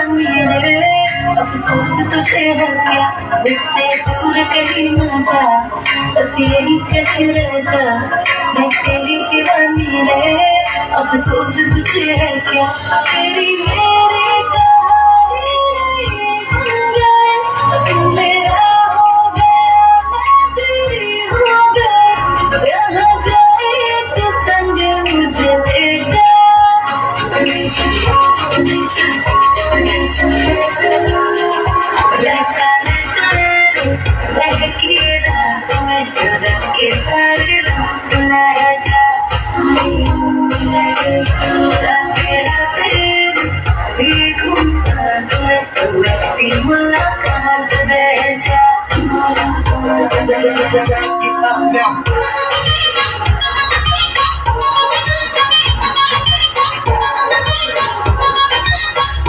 मेरे अफसोस तुझे है क्या मुझसे दूर कहीं ना जा बस यही कहीं रह जा मैं तेरी दीवानी रे अफसोस तुझे है क्या तेरी मेरी कहानी ये बन गए तू मेरा हो गया मैं तेरी हो गई जहाँ जाए तो संग मुझे ले जा मुलाकात